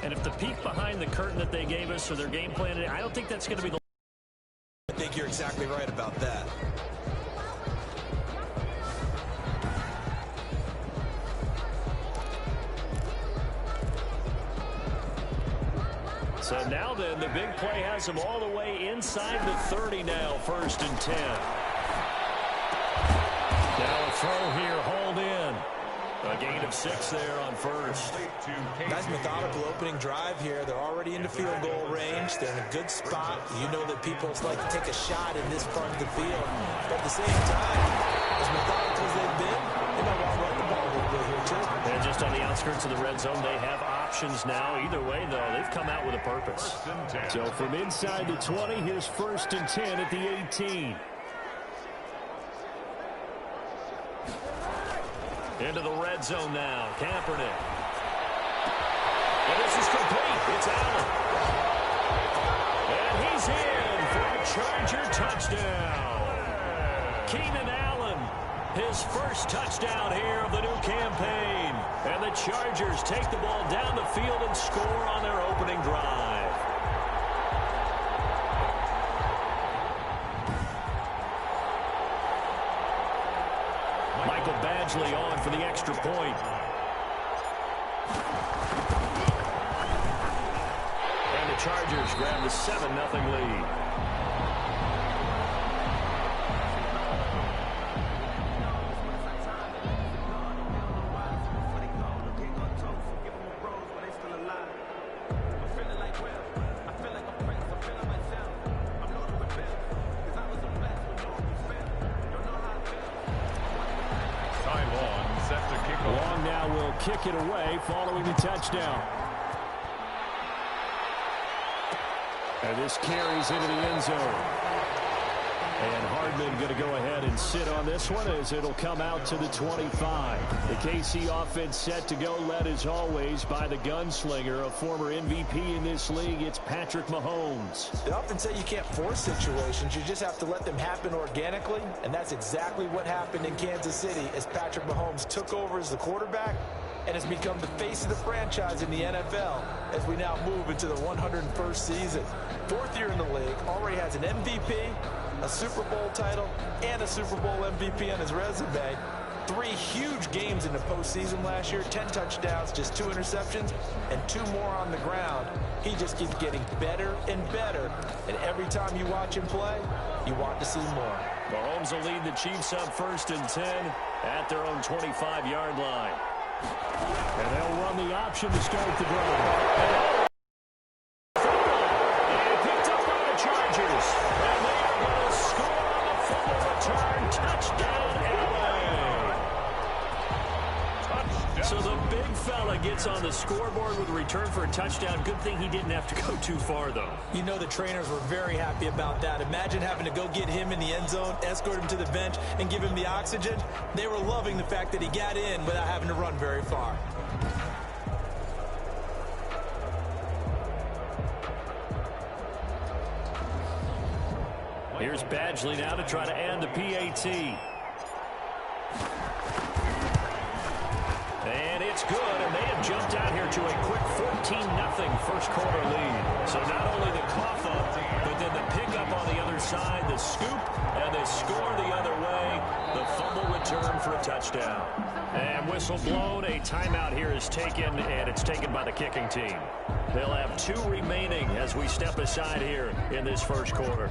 And if the peek behind the curtain that they gave us or their game plan, I don't think that's going to be the... I think you're exactly right about that. So now then, the big play has them all the way inside the 30 now, 1st and 10. Now a throw here, hauled in. A gain of 6 there on first. Nice methodical opening drive here. They're already into field goal range. They're in a good spot. You know that people like to take a shot in this part of the field. But at the same time, as methodical as they've been, they might want to run the ball a little bit here, too. And just on the outskirts of the red zone, they have options now. Either way, though, they've come out with a purpose. So from inside the 20, here's 1st and 10 at the 18. Into the red zone now. Kaepernick. And this is complete. It's Allen. And he's in for a Charger touchdown. Keenan Allen, his first touchdown here of the new campaign. And the Chargers take the ball down the field and score on their opening drive. Michael Badgley on for the extra point. And the Chargers grab the 7-0 lead. Kick it away following the touchdown. And this carries into the end zone. And Hardman going to go ahead and sit on this one as it'll come out to the 25. The KC offense set to go, led as always by the gunslinger, a former MVP in this league. It's Patrick Mahomes. They often say you can't force situations. You just have to let them happen organically. And that's exactly what happened in Kansas City as Patrick Mahomes took over as the quarterback and has become the face of the franchise in the NFL as we now move into the 101st season. 4th year in the league, already has an MVP, a Super Bowl title, and a Super Bowl MVP on his resume. 3 huge games in the postseason last year, 10 touchdowns, just 2 interceptions, and 2 more on the ground. He just keeps getting better and better, and every time you watch him play, you want to see more. Mahomes will lead the Chiefs up 1st and 10 at their own 25-yard line. And they'll run the option to start the drive. And picked up by the Chargers. And they are going to score on the fumble return. Touchdown, LA. So the big fella gets on the scoreboard with a return for a touchdown. Good thing he didn't have to go too far, though. You know the trainers were very happy about that. Imagine having to go get him in the end zone, escort him to the bench, and give him the oxygen. They were loving the fact that he got in without having to run very far. Here's Badgley now to try to add the PAT. And it's good, and they have jumped out here to a quick 14-0 first quarter lead. So not only the cough up, but then the pickup on the other side, the scoop, and they score the other way. The fumble return for a touchdown. And whistle blown, a timeout here is taken, and it's taken by the kicking team. They'll have 2 remaining as we step aside here in this first quarter.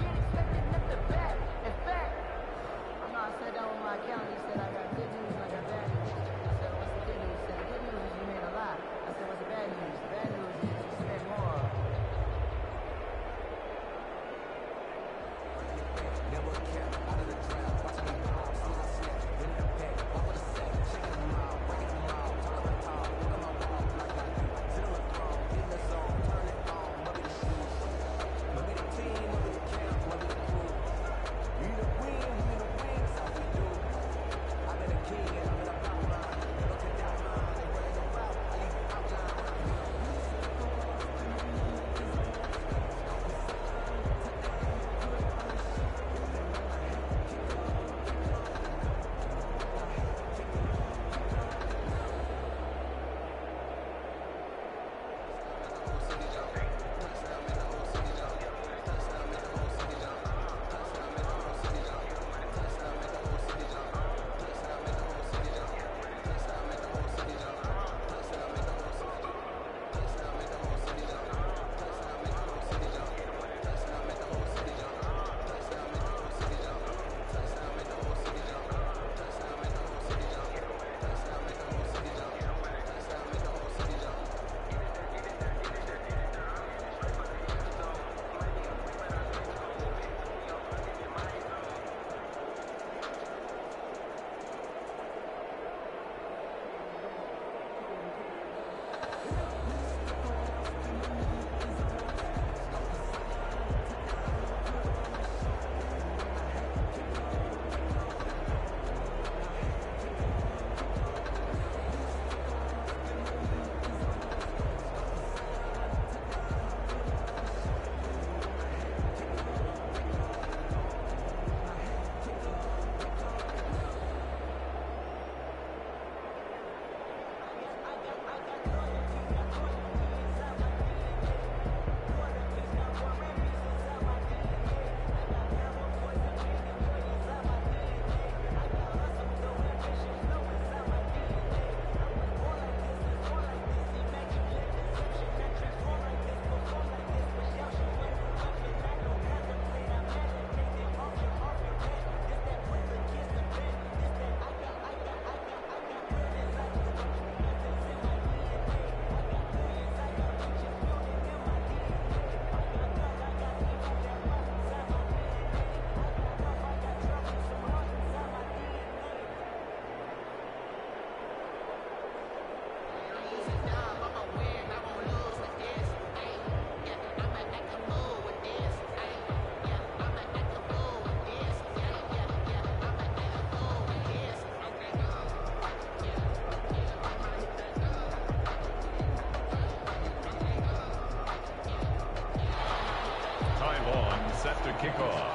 kickoff.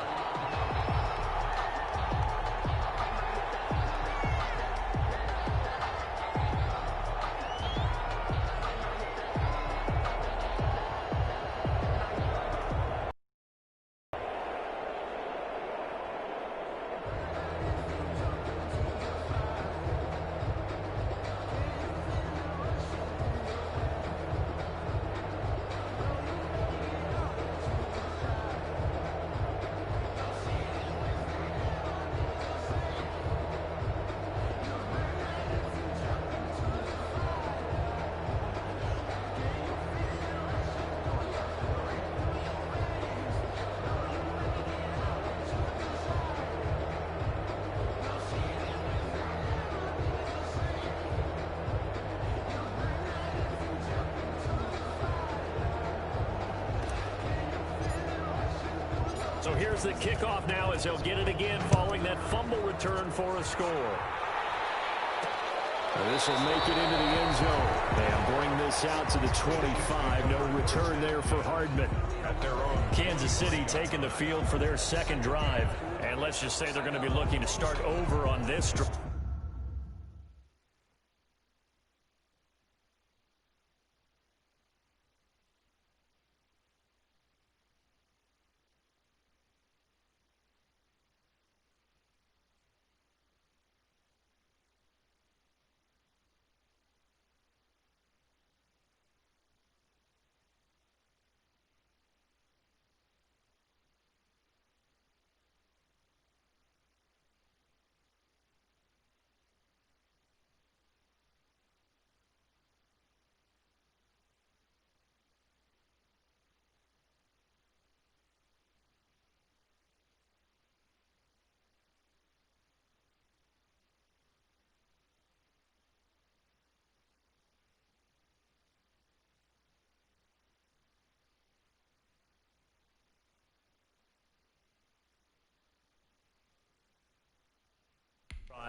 So here's the kickoff now as they'll get it again following that fumble return for a score. This will make it into the end zone. They'll bring this out to the 25. No return there for Hardman. At their own. Kansas City taking the field for their second drive. And let's just say they're going to be looking to start over on this drive.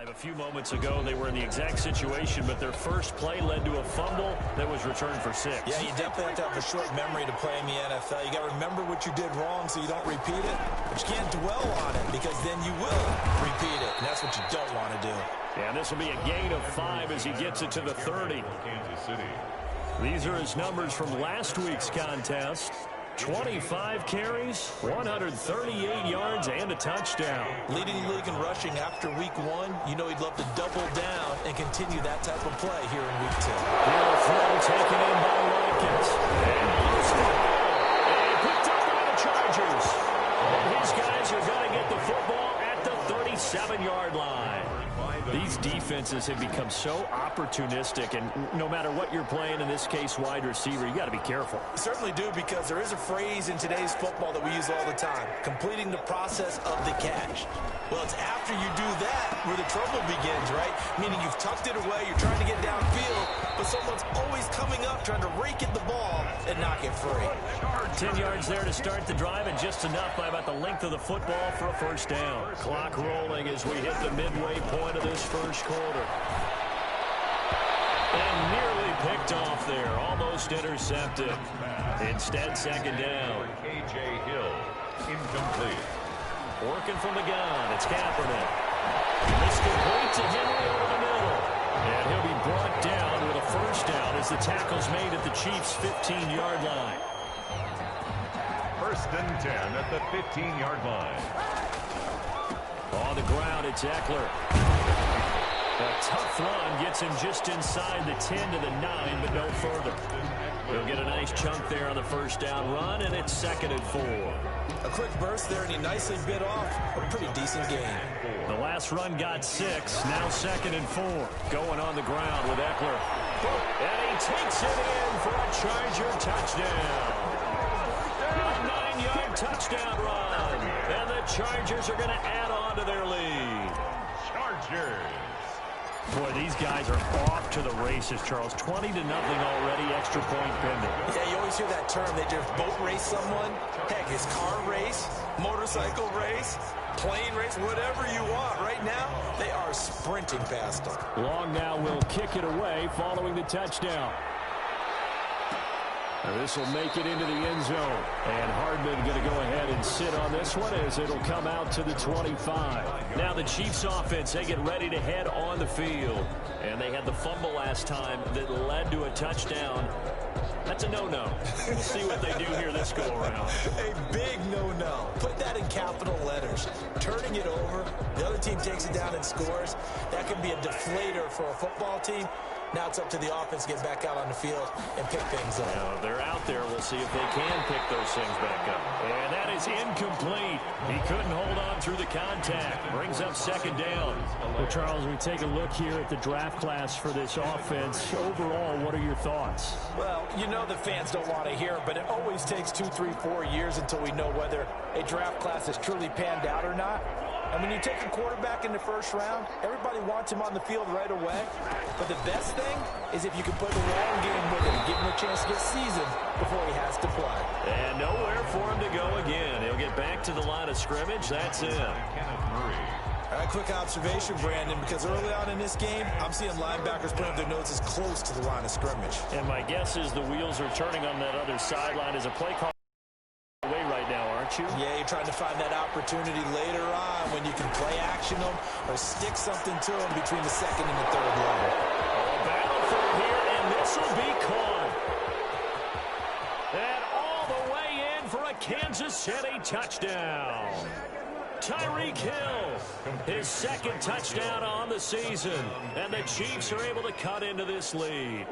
A few moments ago, they were in the exact situation, but their first play led to a fumble that was returned for 6. Yeah, you definitely have to have a short memory to play in the NFL. You got to remember what you did wrong so you don't repeat it, but you can't dwell on it because then you will repeat it, and that's what you don't want to do. Yeah, this will be a gain of 5 as he gets it to the 30. Kansas City. These are his numbers from last week's contest. 25 carries, 138 yards, and a touchdown. Leading the league in rushing after week 1. You know he'd love to double down and continue that type of play here in week 2. Here throw taken in by Watkins. And boosted. And picked up by the Chargers. And his guys are going to get the football at the 37-yard line. These defenses have become so opportunistic, and no matter what you're playing, in this case wide receiver, you got to be careful. You certainly do, because there is a phrase in today's football that we use all the time: completing the process of the catch. Well, it's after you do that where the trouble begins, right? Meaning you've tucked it away, you're trying to get downfield, but someone's always coming up trying to rake at the ball and knock it free. 10 yards there to start the drive, and just enough by about the length of the football for a first down. Clock rolling as we hit the midway point of this first quarter. And nearly picked off there, almost intercepted. Instead, second down. A.J. Hill, incomplete. Working from the gun, it's Kaepernick. This complete to Henry over the middle. And he'll be brought down with a first down as the tackle's made at the Chiefs' 15-yard line. First and 10 at the 15-yard line. On the ground, it's Eckler. A tough run gets him just inside the 10 to the 9, but no further. He'll get a nice chunk there on the first down run, and it's 2nd and 4. A quick burst there, and he nicely bit off a pretty decent gain. The last run got 6, now 2nd and 4. Going on the ground with Eckler. And he takes it in for a Charger touchdown. A 9-yard touchdown run. And the Chargers are going to add on to their lead. Chargers. Boy, these guys are off to the races, Charles. 20-0 already, extra point pending. Yeah, you always hear that term. They just boat race someone. Heck, his car race, motorcycle race, plane race, whatever you want. Right now, they are sprinting past them. Long now will kick it away following the touchdown. This will make it into the end zone. And Hardman going to go ahead and sit on this one as it'll come out to the 25. Now the Chiefs offense, they get ready to head on the field. And they had the fumble last time that led to a touchdown. That's a no-no. We'll see what they do here this go-around. A big no-no. Put that in capital letters. Turning it over, the other team takes it down and scores. That can be a deflator for a football team. Now it's up to the offense to get back out on the field and pick things up. Now, if they're out there, we'll see if they can pick those things back up. And that is incomplete. He couldn't hold on through the contact. Brings up second down. Well, Charles, we take a look here at the draft class for this offense. Overall, what are your thoughts? Well, you know the fans don't want to hear it, but it always takes 2, 3, 4 years until we know whether a draft class has truly panned out or not. And when you take a quarterback in the first round, everybody wants him on the field right away. But the best thing is if you can play the long game with him, give him a chance to get seasoned before he has to play. And nowhere for him to go again. He'll get back to the line of scrimmage. That's it. All right, quick observation, Brandon, because early on in this game, I'm seeing linebackers putting up their noses close to the line of scrimmage. And my guess is the wheels are turning on that other sideline as a play call away right now, aren't you? Yeah, you're trying to find that opportunity later on when you can play action them or stick something to them between the second and the third level. Battle for it here, and this will be caught. And all the way in for a Kansas City touchdown. Tyreek Hill, his second touchdown on the season, and the Chiefs are able to cut into this lead.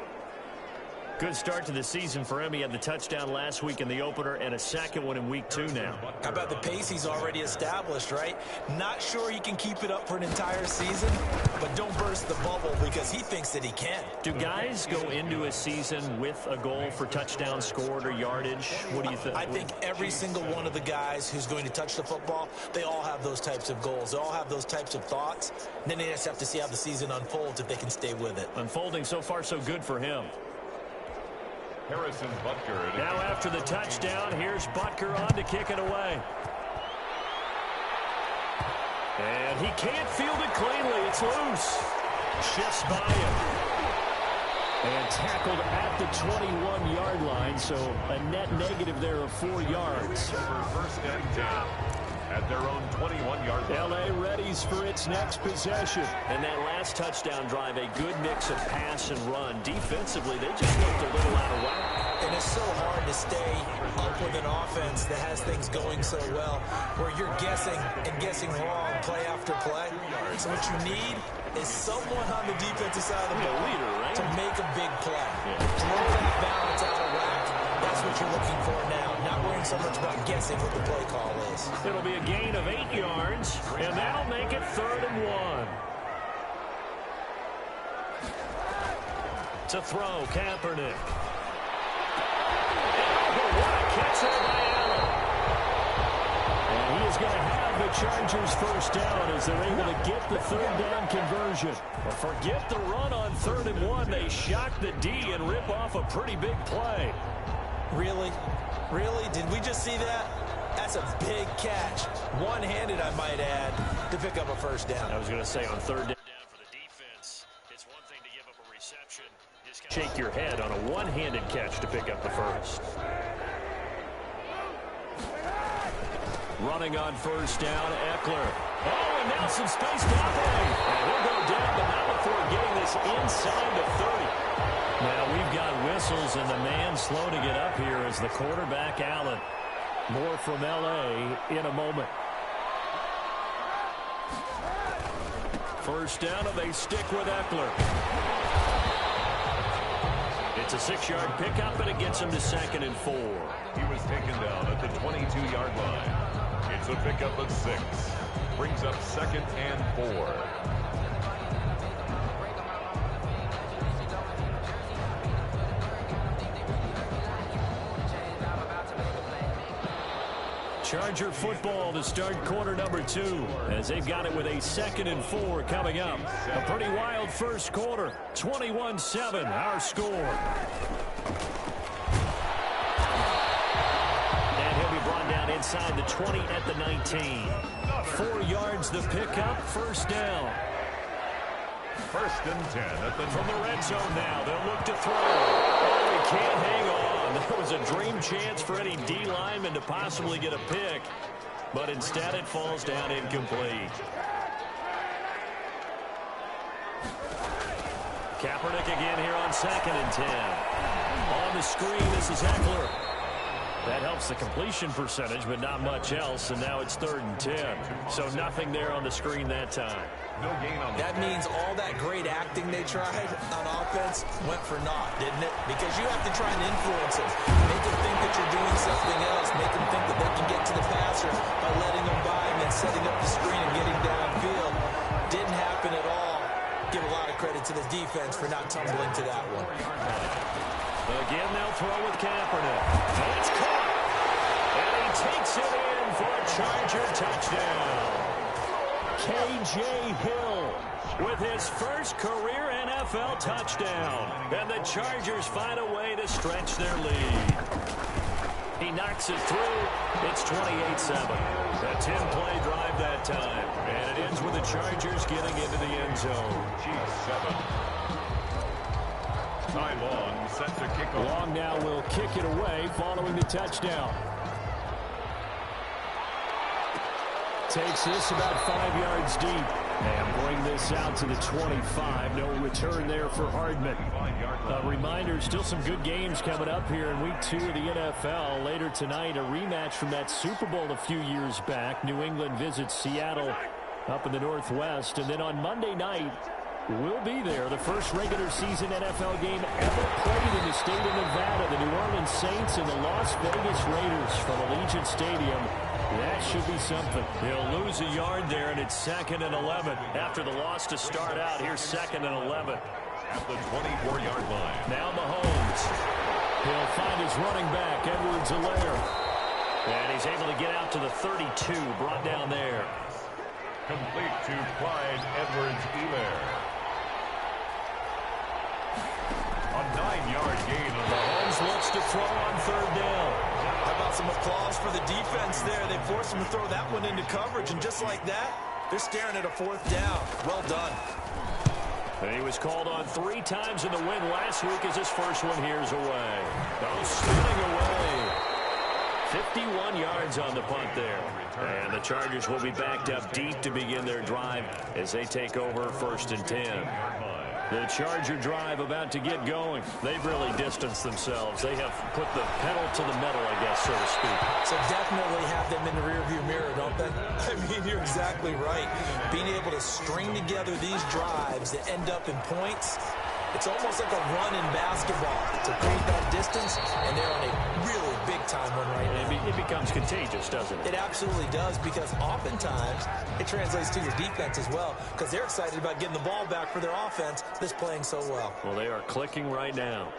Good start to the season for him. He had the touchdown last week in the opener and a second one in week 2 now. How about the pace he's already established, right? Not sure he can keep it up for an entire season, but don't burst the bubble because he thinks that he can. Do guys go into a season with a goal for touchdown scored or yardage? What do you think? I think every single one of the guys who's going to touch the football, they all have those types of goals. They all have those types of thoughts. And then they just have to see how the season unfolds if they can stay with it. Unfolding so far so good for him. Harrison Butker. Now after the touchdown, here's Butker on to kick it away. And he can't field it cleanly. It's loose. Shifts by him. And tackled at the 21-yard line, so a net negative there of 4 yards. First and 10 at their own 21-yard line. L.A. readies for its next possession. And that last touchdown drive, a good mix of pass and run. Defensively, they just looked a little out of whack. And it's so hard to stay up with an offense that has things going so well, where you're guessing and guessing wrong play after play. So what you need is someone on the defensive side of the ball to make a big play. Throw that balance out of whack. That's what you're looking for now. Not worrying so much about guessing what the play call is. It'll be a gain of 8 yards, and that'll make it 3rd and 1. To throw, Kaepernick. Oh, what a catch there by Allen. And he is going to have the Chargers first down as they're able to get the 3rd down conversion. Well, forget the run on 3rd and 1. They shock the D and rip off a pretty big play. Really? Really? Did we just see that? That's a big catch. One-handed, I might add, to pick up a first down. I was going to say on 3rd down for the defense, it's one thing to give up a reception. Shake your head on a one-handed catch to pick up the first. Running on first down, Eckler. Oh, and now some space to operate. And he'll go down, but not before getting this inside the 30. Now we've got whistles, and the man slow to get up here is the quarterback, Allen. More from L.A. in a moment. First down, and they stick with Eckler. It's a 6-yard pickup, and it gets him to 2nd and 4. He was taken down at the 22-yard line. It's a pickup of 6. Brings up 2nd and 4. Charger football to start quarter number 2 as they've got it with a 2nd and 4 coming up. A pretty wild first quarter. 21-7 our score. And he'll be brought down inside the 20 at the 19. 4 yards the pickup, first down. First and 10 at the from the red zone now. They'll look to throw. Oh, he can't hang on. And there was a dream chance for any D lineman to possibly get a pick, but instead it falls down incomplete. Kaepernick again here on 2nd and 10. On the screen, this is Ekeler. That helps the completion percentage, but not much else, and now it's 3rd and 10. So nothing there on the screen that time. No gain on the That means all that great acting they tried on offense went for naught, didn't it? Because you have to try and influence them. Make them think that you're doing something else. Make them think that they can get to the passer by letting them by and then setting up the screen and getting downfield. Didn't happen at all. Give a lot of credit to the defense for not tumbling to that one. Again, they'll throw with Kaepernick. And it's caught. And he takes it in for a Charger touchdown. K.J. Hill with his first career NFL touchdown. And the Chargers find a way to stretch their lead. He knocks it through. It's 28-7. A 10-play drive that time. And it ends with the Chargers getting into the end zone. G7. Ty Long set to kick off. Long now will kick it away following the touchdown. Takes this about 5 yards deep. And bring this out to the 25. No return there for Hardman. A reminder, still some good games coming up here in Week 2 of the NFL. Later tonight, a rematch from that Super Bowl a few years back. New England visits Seattle up in the Northwest. And then on Monday night, we'll be there. The first regular season NFL game ever played in the state of Nevada. The New Orleans Saints and the Las Vegas Raiders from Allegiant Stadium. That should be something. They'll lose a yard there, and it's 2nd and 11. After the loss to start out, here's 2nd and 11. At the 24-yard line. Now Mahomes. He'll find his running back, Edwards-Helaire. And he's able to get out to the 32, brought down there. Complete to Clyde Edwards-Helaire. A 9-yard gain on Mahomes looks to throw on 3rd down. How about some applause for the defense there? They forced him to throw that one into coverage, and just like that, they're staring at a 4th down. Well done. And he was called on 3 times in the win last week as his first one here's away. Oh, spinning away. 51 yards on the punt there. And the Chargers will be backed up deep to begin their drive as they take over 1st and 10. The Charger drive about to get going. They've really distanced themselves. They have put the pedal to the metal, I guess, so to speak. So definitely have them in the rearview mirror, don't they? I mean, you're exactly right. Being able to string together these drives that end up in points, it's almost like a run in basketball to create that distance, and they're on a really big-time one right now. It becomes contagious, doesn't it? It absolutely does, because oftentimes it translates to your defense as well, because they're excited about getting the ball back for their offense that's playing so well. Well, they are clicking right now.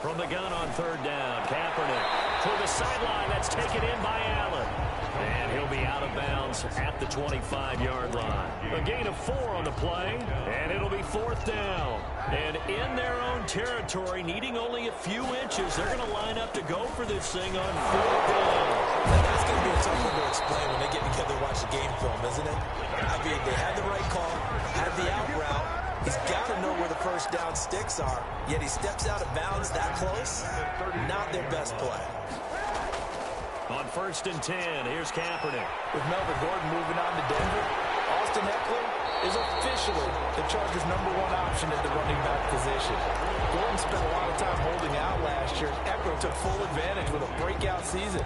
From the gun on 3rd down, Kaepernick to the sideline. That's taken in by Allen. And he'll be out of bounds at the 25-yard line. A gain of 4 on the play, and it'll be 4th down. And in their own territory, needing only a few inches, they're going to line up to go for this thing on 4th down. That's going to be a tough one to explain when they get together and watch the game film, isn't it? I mean, they had the right call, had the out route. He's got to know where the 1st down sticks are, yet he steps out of bounds that close. Not their best play. On 1st and 10, here's Kaepernick. With Melvin Gordon moving on to Denver, Austin Ekeler is officially the Chargers' #1 option at the running back position. Gordon spent a lot of time holding out last year. Ekeler took full advantage with a breakout season.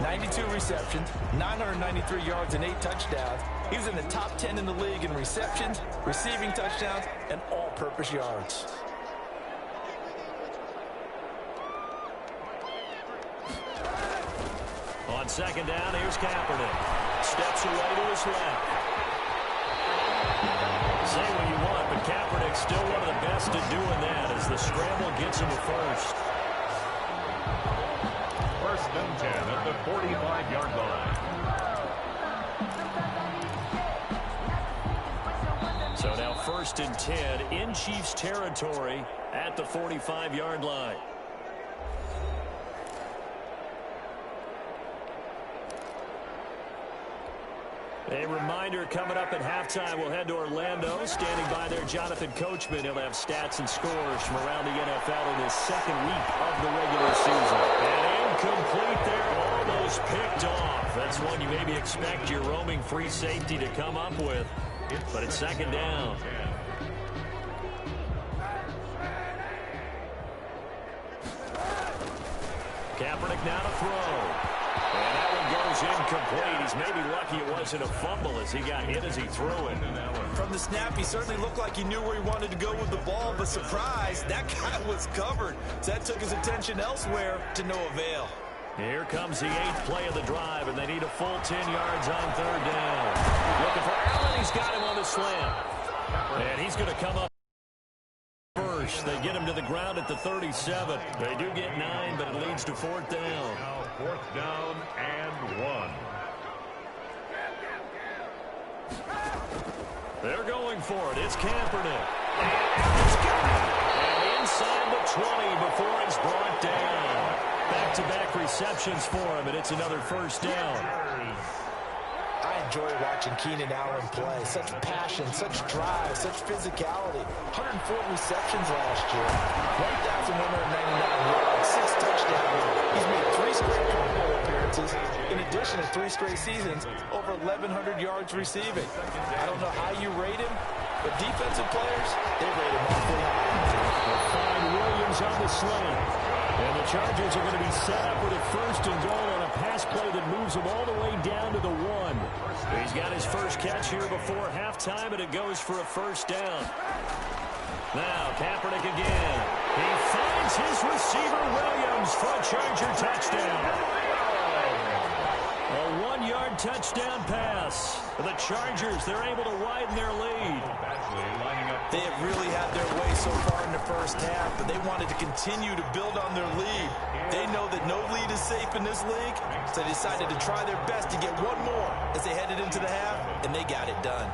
92 receptions, 993 yards, and 8 touchdowns. He was in the top 10 in the league in receptions, receiving touchdowns, and all-purpose yards. On 2nd down, here's Kaepernick. Steps away to his left. Say what you want, but Kaepernick's still one of the best at doing that as the scramble gets him to 1st. 1st and 10 at the 45-yard line. So now 1st and 10 in Chiefs territory at the 45-yard line. A reminder coming up at halftime. We'll head to Orlando. Standing by there, Jonathan Coachman. He'll have stats and scores from around the NFL in his second week of the regular season. And incomplete there, almost picked off. That's one you maybe expect your roaming free safety to come up with. But it's second down. Kaepernick now to throw. And that one goes incomplete. He's maybe lucky it wasn't a fumble as he got hit as he threw it. From the snap, he certainly looked like he knew where he wanted to go with the ball, but surprise, that guy was covered. So that took his attention elsewhere to no avail. Here comes the 8th play of the drive, and they need a full 10 yards on third down. Looking for Allen. He's got him on the slant. And he's going to come up first. They get him to the ground at the 37. They do get 9, but it leads to fourth down. Now 4th down and 1. They're going for it. It's Kaepernick. And inside the 20 before it's brought down. Back-to-back receptions for him, and it's another first down. I enjoy watching Keenan Allen play. Such passion, such drive, such physicality. 104 receptions last year. 1,199 yards, 6 touchdowns. He's made 3 straight Pro Bowl appearances. In addition to 3 straight seasons, over 1,100 yards receiving. I don't know how you rate him, but defensive players, they rate him awfully high. Find Williams on the slant. And the Chargers are going to be set up with a first and goal on a pass play that moves him all the way down to the 1. He's got his first catch here before halftime, and it goes for a first down. Now, Kaepernick again. He finds his receiver, Williams, for a Charger touchdown. A 1-yard touchdown pass. For the Chargers, they're able to widen their lead. They have really had their way so far in the first half, but they wanted to continue to build on their lead. They know that no lead is safe in this league, so they decided to try their best to get one more as they headed into the half, and they got it done.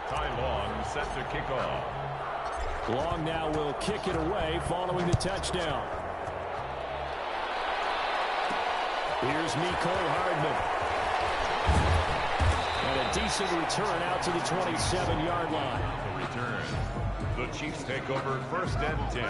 Ty Long set to kick off. Long now will kick it away following the touchdown. Here's Mecole Hardman. And a decent return out to the 27-yard line. The return. The Chiefs take over 1st and 10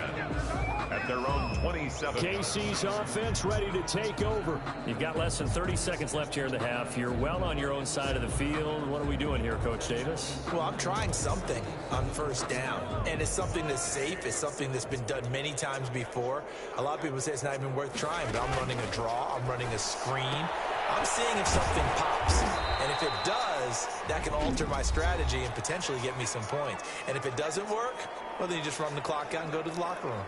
at their own 27. KC's offense ready to take over. You've got less than 30 seconds left here in the half. You're well on your own side of the field. What are we doing here, Coach Davis? Well, I'm trying something on first down, and it's something that's safe. It's something that's been done many times before. A lot of people say it's not even worth trying, but I'm running a draw. I'm running a screen. I'm seeing if something pops. And if it does, that can alter my strategy and potentially get me some points. And if it doesn't work, well, then you just run the clock out and go to the locker room.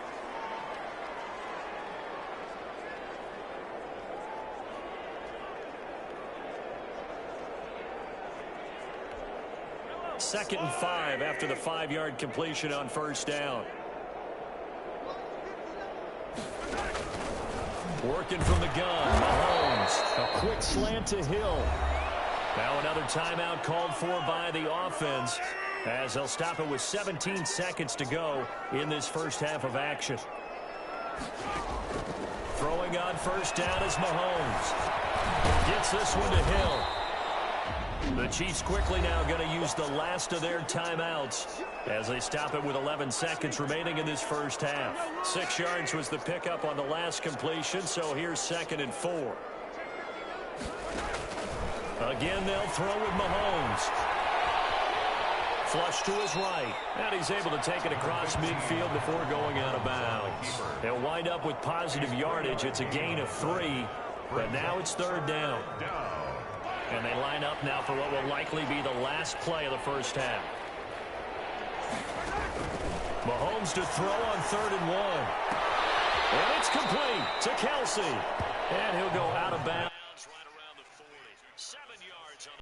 Second and 5 after the 5-yard completion on first down. Working from the gun, Mahomes. A quick slant to Hill. Now another timeout called for by the offense as they'll stop it with 17 seconds to go in this first half of action. Throwing on first down is Mahomes. Gets this one to Hill. The Chiefs quickly now going to use the last of their timeouts as they stop it with 11 seconds remaining in this first half. 6 yards was the pickup on the last completion, so here's 2nd and 4. Again, they'll throw with Mahomes. Flush to his right, and he's able to take it across midfield before going out of bounds. They'll wind up with positive yardage. It's a gain of 3, but now it's third down. And they line up now for what will likely be the last play of the first half. Mahomes to throw on 3rd and 1. And it's complete to Kelsey. And he'll go out of bounds.